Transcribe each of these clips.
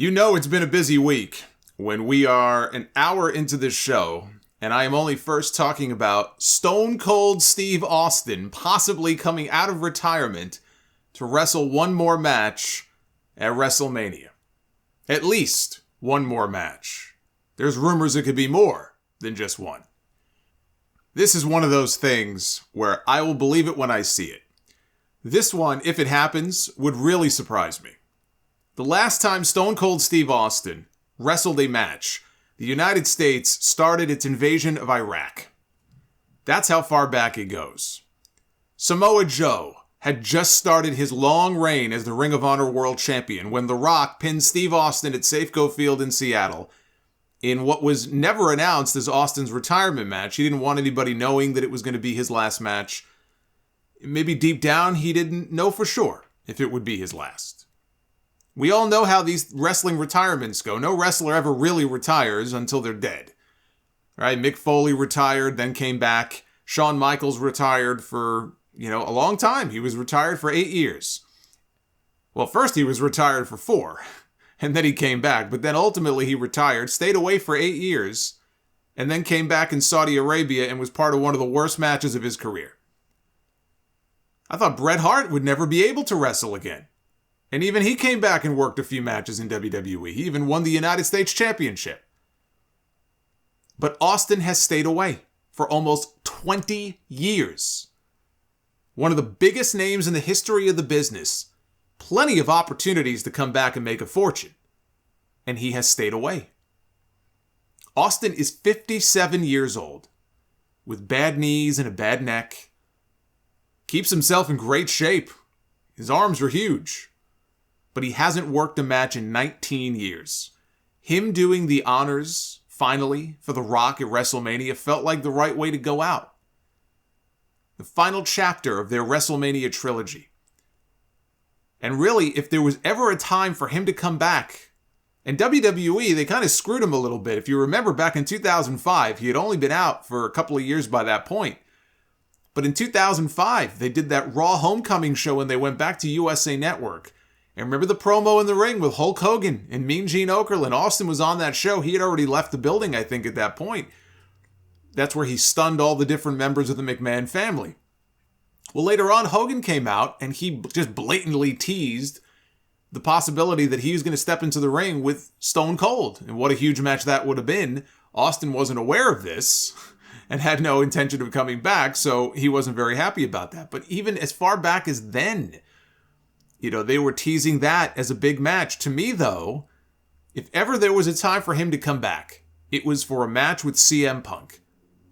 You know it's been a busy week when we are an hour into this show, and I am only first talking about Stone Cold Steve Austin possibly coming out of retirement to wrestle one more match at WrestleMania. At least one more match. There's rumors it could be more than just one. This is one of those things where I will believe it when I see it. This one, if it happens, would really surprise me. The last time Stone Cold Steve Austin wrestled a match, the United States started its invasion of Iraq. That's how far back it goes. Samoa Joe had just started his long reign as the Ring of Honor World Champion when The Rock pinned Steve Austin at Safeco Field in Seattle in what was never announced as Austin's retirement match. He didn't want anybody knowing that it was going to be his last match. Maybe deep down he didn't know for sure if it would be his last. We all know how these wrestling retirements go. No wrestler ever really retires until they're dead. Right? Mick Foley retired, then came back. Shawn Michaels retired for, a long time. He was retired for 8 years. Well, first he was retired for 4, and then he came back. But then ultimately he retired, stayed away for 8 years, and then came back in Saudi Arabia and was part of one of the worst matches of his career. I thought Bret Hart would never be able to wrestle again. And even he came back and worked a few matches in WWE. He even won the United States Championship. But Austin has stayed away for almost 20 years. One of the biggest names in the history of the business. Plenty of opportunities to come back and make a fortune. And he has stayed away. Austin is 57 years old, with bad knees and a bad neck. Keeps himself in great shape. His arms are huge. But he hasn't worked a match in 19 years. Him doing the honors, finally, for The Rock at WrestleMania felt like the right way to go out. The final chapter of their WrestleMania trilogy. And really, if there was ever a time for him to come back, and WWE, they kind of screwed him a little bit. If you remember back in 2005, he had only been out for a couple of years by that point. But in 2005, they did that Raw Homecoming show and they went back to USA Network. And remember the promo in the ring with Hulk Hogan and Mean Gene Okerlund? Austin was on that show. He had already left the building, I think, at that point. That's where he stunned all the different members of the McMahon family. Well, later on, Hogan came out and he just blatantly teased the possibility that he was going to step into the ring with Stone Cold. And what a huge match that would have been. Austin wasn't aware of this and had no intention of coming back, so he wasn't very happy about that. But even as far back as then, they were teasing that as a big match. To me, though, if ever there was a time for him to come back, it was for a match with CM Punk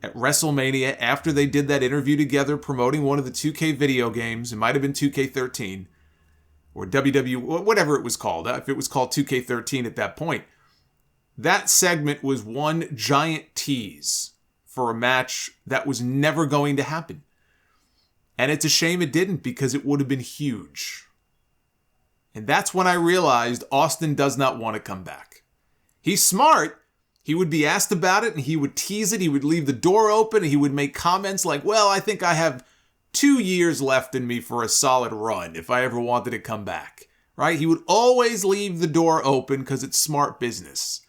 at WrestleMania after they did that interview together promoting one of the 2K video games. It might have been 2K13 or WWE, whatever it was called. If it was called 2K13 at that point. That segment was one giant tease for a match that was never going to happen. And it's a shame it didn't because it would have been huge. And that's when I realized Austin does not want to come back. He's smart. He would be asked about it and he would tease it. He would leave the door open and he would make comments like, well, I think I have 2 years left in me for a solid run if I ever wanted to come back. Right? He would always leave the door open because it's smart business.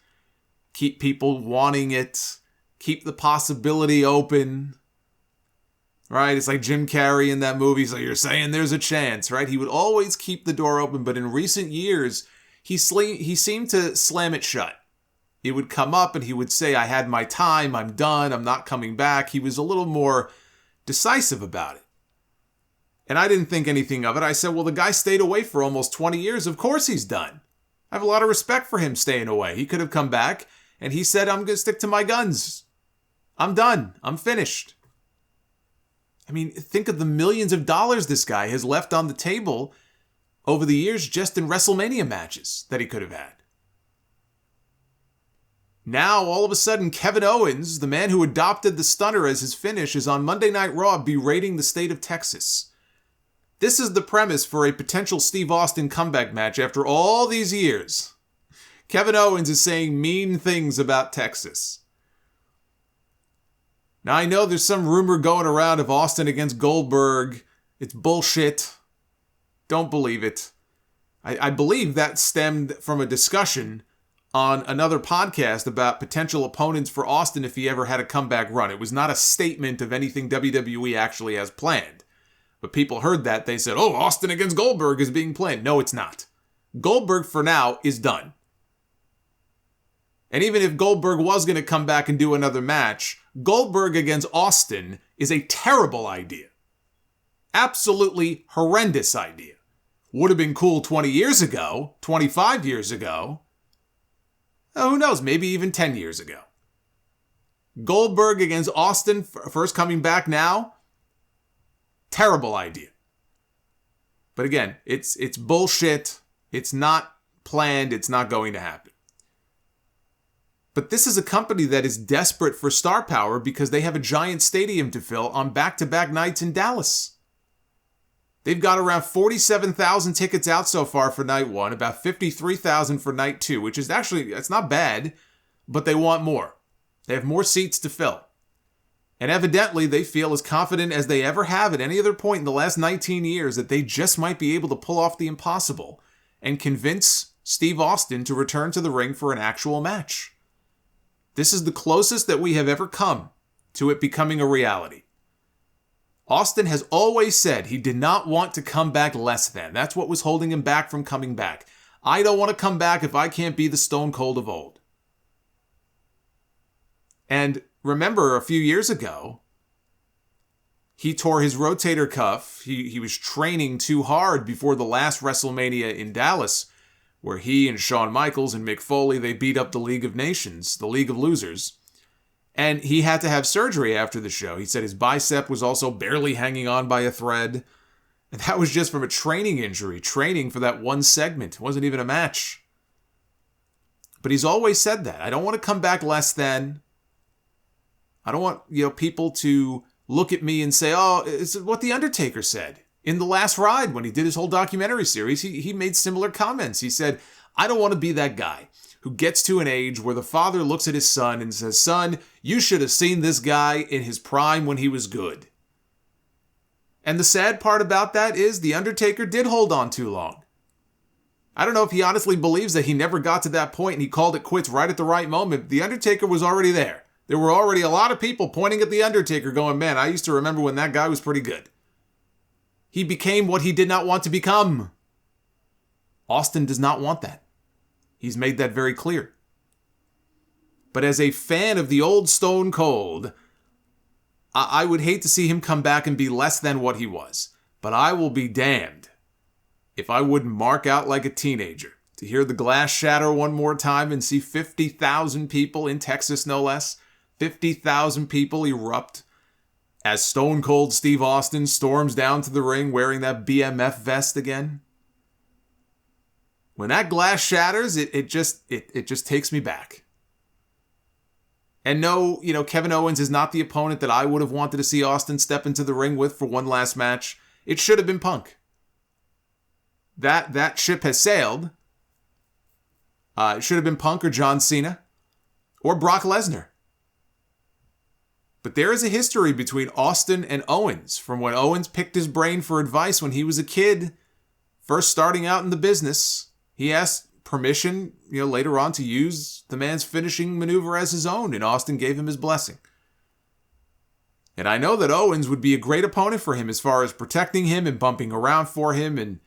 Keep people wanting it. Keep the possibility open. Right? It's like Jim Carrey in that movie. So you're saying there's a chance, right? He would always keep the door open, but in recent years, he seemed to slam it shut. It would come up and he would say, I had my time, I'm done, I'm not coming back. He was a little more decisive about it. And I didn't think anything of it. I said, well, the guy stayed away for almost 20 years. Of course he's done. I have a lot of respect for him staying away. He could have come back and he said, I'm going to stick to my guns. I'm done. I'm finished. I mean, think of the millions of dollars this guy has left on the table over the years just in WrestleMania matches that he could have had. Now, all of a sudden, Kevin Owens, the man who adopted the stunner as his finish, is on Monday Night Raw berating the state of Texas. This is the premise for a potential Steve Austin comeback match after all these years. Kevin Owens is saying mean things about Texas. Now, I know there's some rumor going around of Austin against Goldberg. It's bullshit. Don't believe it. I believe that stemmed from a discussion on another podcast about potential opponents for Austin if he ever had a comeback run. It was not a statement of anything WWE actually has planned. But people heard that. They said, oh, Austin against Goldberg is being planned. No, it's not. Goldberg, for now, is done. And even if Goldberg was going to come back and do another match, Goldberg against Austin is a terrible idea. Absolutely horrendous idea. Would have been cool 20 years ago, 25 years ago. Oh, who knows, maybe even 10 years ago. Goldberg against Austin, first coming back now, terrible idea. But again, it's bullshit. It's not planned. It's not going to happen. But this is a company that is desperate for star power because they have a giant stadium to fill on back-to-back nights in Dallas. They've got around 47,000 tickets out so far for night one, about 53,000 for night two, which is actually, it's not bad, but they want more. They have more seats to fill. And evidently, they feel as confident as they ever have at any other point in the last 19 years that they just might be able to pull off the impossible and convince Steve Austin to return to the ring for an actual match. This is the closest that we have ever come to it becoming a reality. Austin has always said he did not want to come back less than. That's what was holding him back from coming back. I don't want to come back if I can't be the Stone Cold of old. And remember, a few years ago, he tore his rotator cuff. He was training too hard before the last WrestleMania in Dallas, where he and Shawn Michaels and Mick Foley, they beat up the League of Nations, the League of Losers. And he had to have surgery after the show. He said his bicep was also barely hanging on by a thread. And that was just from a training injury, training for that one segment. It wasn't even a match. But he's always said that. I don't want to come back less than. I don't want, people to look at me and say, oh, it's what The Undertaker said. In The Last Ride, when he did his whole documentary series, he made similar comments. He said, I don't want to be that guy who gets to an age where the father looks at his son and says, son, you should have seen this guy in his prime when he was good. And the sad part about that is The Undertaker did hold on too long. I don't know if he honestly believes that he never got to that point and he called it quits right at the right moment. The Undertaker was already there. There were already a lot of people pointing at The Undertaker going, man, I used to remember when that guy was pretty good. He became what he did not want to become. Austin does not want that. He's made that very clear. But as a fan of the old Stone Cold, I would hate to see him come back and be less than what he was. But I will be damned if I wouldn't mark out like a teenager to hear the glass shatter one more time and see 50,000 people in Texas, no less, 50,000 people erupt as Stone Cold Steve Austin storms down to the ring wearing that BMF vest again. When that glass shatters, it just takes me back. And no, Kevin Owens is not the opponent that I would have wanted to see Austin step into the ring with for one last match. It should have been Punk. That ship has sailed. It should have been Punk or John Cena or Brock Lesnar. But there is a history between Austin and Owens from when Owens picked his brain for advice when he was a kid, first starting out in the business. He asked permission, later on to use the man's finishing maneuver as his own, and Austin gave him his blessing. And I know that Owens would be a great opponent for him as far as protecting him and bumping around for him and,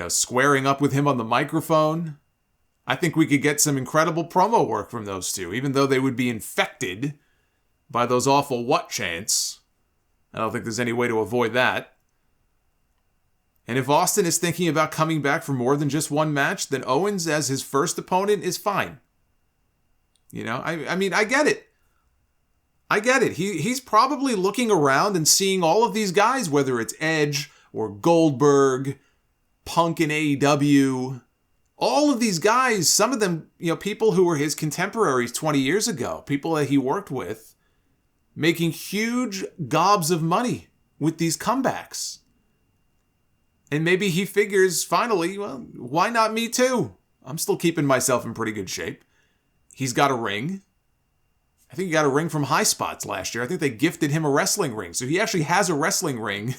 squaring up with him on the microphone. I think we could get some incredible promo work from those two, even though they would be infected by those awful what chants. I don't think there's any way to avoid that. And if Austin is thinking about coming back for more than just one match, then Owens as his first opponent is fine. I get it. I get it. He's probably looking around and seeing all of these guys, whether it's Edge or Goldberg, Punk in AEW, all of these guys, some of them, people who were his contemporaries 20 years ago, people that he worked with, making huge gobs of money with these comebacks. And maybe he figures, finally, well, why not me too? I'm still keeping myself in pretty good shape. He's got a ring. I think he got a ring from High Spots last year. I think they gifted him a wrestling ring. So he actually has a wrestling ring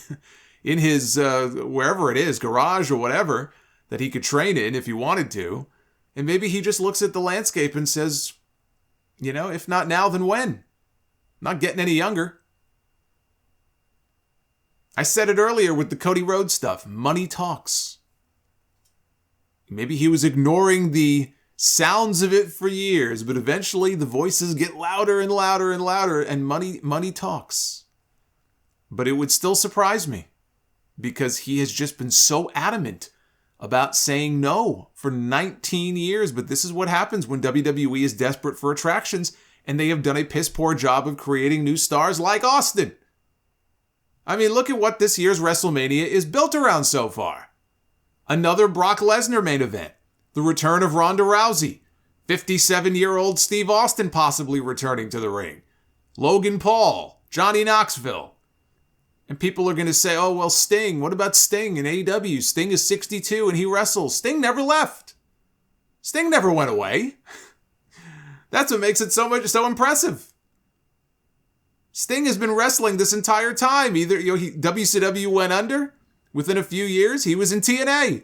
in his, wherever it is, garage or whatever, that he could train in if he wanted to. And maybe he just looks at the landscape and says, if not now, then when? Not getting any younger. I said it earlier with the Cody Rhodes stuff. Money talks. Maybe he was ignoring the sounds of it for years, but eventually the voices get louder and louder and louder, and money talks. But it would still surprise me, because he has just been so adamant about saying no for 19 years. But this is what happens when WWE is desperate for attractions, and they have done a piss poor job of creating new stars like Austin. I mean, look at what this year's WrestleMania is built around so far. Another Brock Lesnar main event. The return of Ronda Rousey. 57-year-old Steve Austin possibly returning to the ring. Logan Paul. Johnny Knoxville. And people are going to say, oh, well, Sting. What about Sting in AEW? Sting is 62 and he wrestles. Sting never left. Sting never went away. That's what makes it so impressive. Sting has been wrestling this entire time. Either WCW went under within a few years. He was in TNA.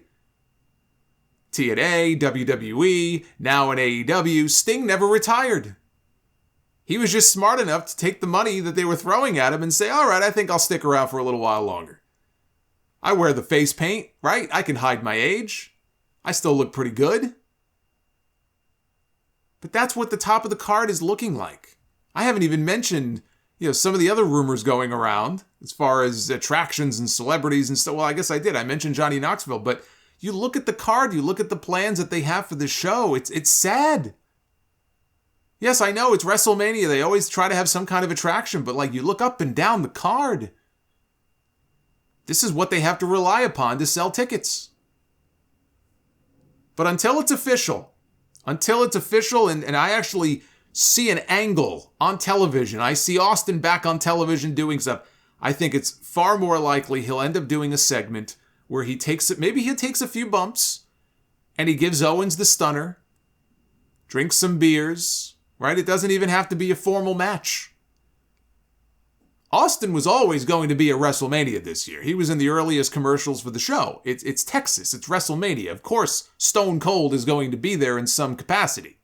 WWE, now in AEW. Sting never retired. He was just smart enough to take the money that they were throwing at him and say, all right, I think I'll stick around for a little while longer. I wear the face paint, right? I can hide my age. I still look pretty good. But that's what the top of the card is looking like. I haven't even mentioned some of the other rumors going around as far as attractions and celebrities and stuff. Well, I guess I did. I mentioned Johnny Knoxville, but you look at the card, you look at the plans that they have for this show. It's sad. Yes, I know it's WrestleMania. They always try to have some kind of attraction, but you look up and down the card. This is what they have to rely upon to sell tickets. But until it's official, and I actually see an angle on television, I see Austin back on television doing stuff, I think it's far more likely he'll end up doing a segment where he takes a few bumps and he gives Owens the stunner, drinks some beers, right? It doesn't even have to be a formal match. Austin was always going to be at WrestleMania this year. He was in the earliest commercials for the show. It's Texas. It's WrestleMania. Of course, Stone Cold is going to be there in some capacity.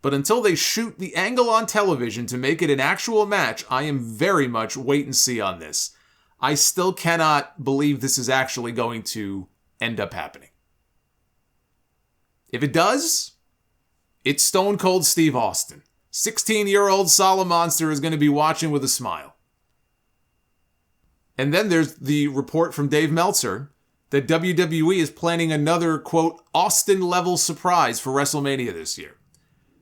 But until they shoot the angle on television to make it an actual match, I am very much wait and see on this. I still cannot believe this is actually going to end up happening. If it does, it's Stone Cold Steve Austin. 16-year-old Solomonster is going to be watching with a smile. And then there's the report from Dave Meltzer that WWE is planning another, quote, Austin-level surprise for WrestleMania this year.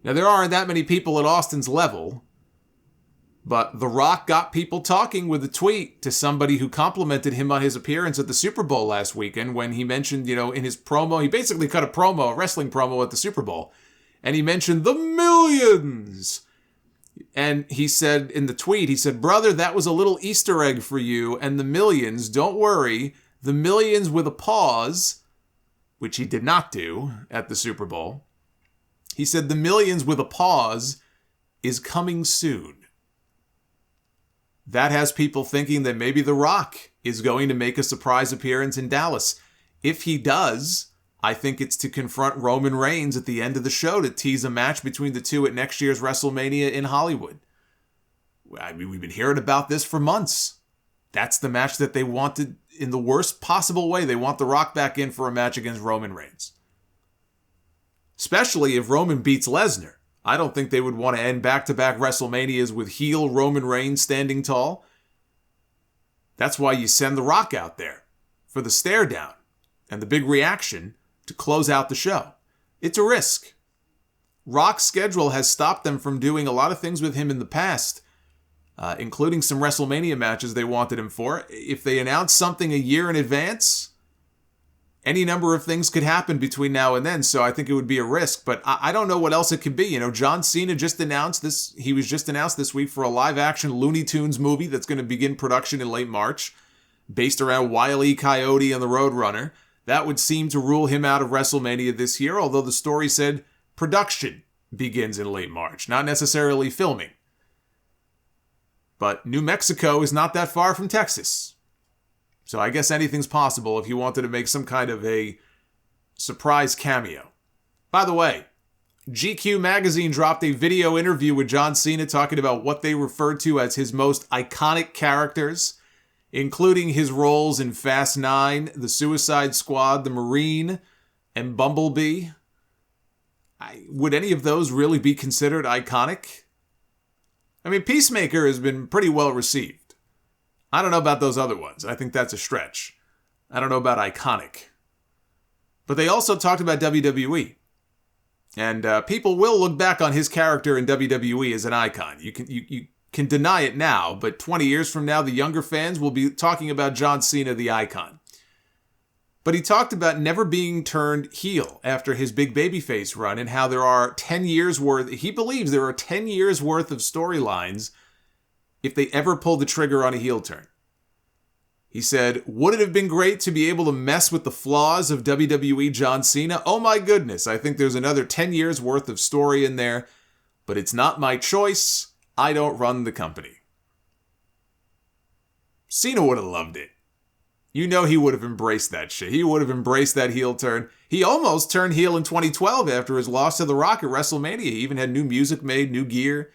Now, there aren't that many people at Austin's level, but The Rock got people talking with a tweet to somebody who complimented him on his appearance at the Super Bowl last weekend when he mentioned, in his promo, he basically cut a wrestling promo at the Super Bowl, and he mentioned the millions. And he said in the tweet, he said, brother, that was a little Easter egg for you, and the millions, don't worry, the millions with a pause, which he did not do at the Super Bowl. He said the millions with a pause is coming soon. That has people thinking that maybe The Rock is going to make a surprise appearance in Dallas. If he does, I think it's to confront Roman Reigns at the end of the show to tease a match between the two at next year's WrestleMania in Hollywood. I mean, we've been hearing about this for months. That's the match that they wanted in the worst possible way. They want The Rock back in for a match against Roman Reigns. Especially if Roman beats Lesnar. I don't think they would want to end back-to-back WrestleManias with heel Roman Reigns standing tall. That's why you send The Rock out there for the stare down and the big reaction to close out the show. It's a risk. Rock's schedule has stopped them from doing a lot of things with him in the past, including some WrestleMania matches they wanted him for. If they announce something a year in advance, any number of things could happen between now and then, so I think it would be a risk. But I don't know what else it could be. John Cena just announced this. He was just announced this week for a live-action Looney Tunes movie that's going to begin production in late March, based around Wile E. Coyote and the Roadrunner. That would seem to rule him out of WrestleMania this year, although the story said production begins in late March, not necessarily filming. But New Mexico is not that far from Texas. So I guess anything's possible if you wanted to make some kind of a surprise cameo. By the way, GQ magazine dropped a video interview with John Cena talking about what they referred to as his most iconic characters, including his roles in Fast 9, The Suicide Squad, The Marine, and Bumblebee. Would any of those really be considered iconic? I mean, Peacemaker has been pretty well received. I don't know about those other ones. I think that's a stretch. I don't know about iconic. But they also talked about WWE. And people will look back on his character in WWE as an icon. You can deny it now, but 20 years from now, the younger fans will be talking about John Cena, the icon. But he talked about never being turned heel after his big babyface run and how there are 10 years worth, he believes there are 10 years worth of storylines if they ever pull the trigger on a heel turn. He said, would it have been great to be able to mess with the flaws of WWE John Cena? Oh my goodness, I think there's another 10 years worth of story in there, but it's not my choice. I don't run the company. Cena would have loved it. You know he would have embraced that shit. He would have embraced that heel turn. He almost turned heel in 2012 after his loss to The Rock at WrestleMania. He even had new music made, new gear.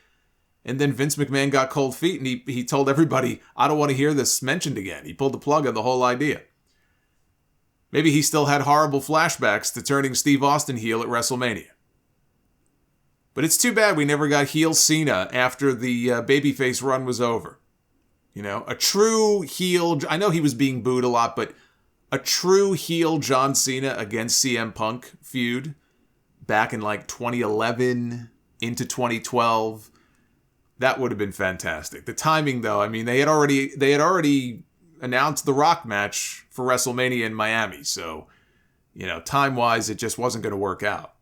And then Vince McMahon got cold feet and he told everybody, I don't want to hear this mentioned again. He pulled the plug on the whole idea. Maybe he still had horrible flashbacks to turning Steve Austin heel at WrestleMania. But it's too bad we never got heel Cena after the babyface run was over. You know, a true heel, I know he was being booed a lot, but a true heel John Cena against CM Punk feud back in like 2011 into 2012. That would have been fantastic. The timing, though, I mean, they had already announced the Rock match for WrestleMania in Miami. So, you know, time-wise, it just wasn't going to work out.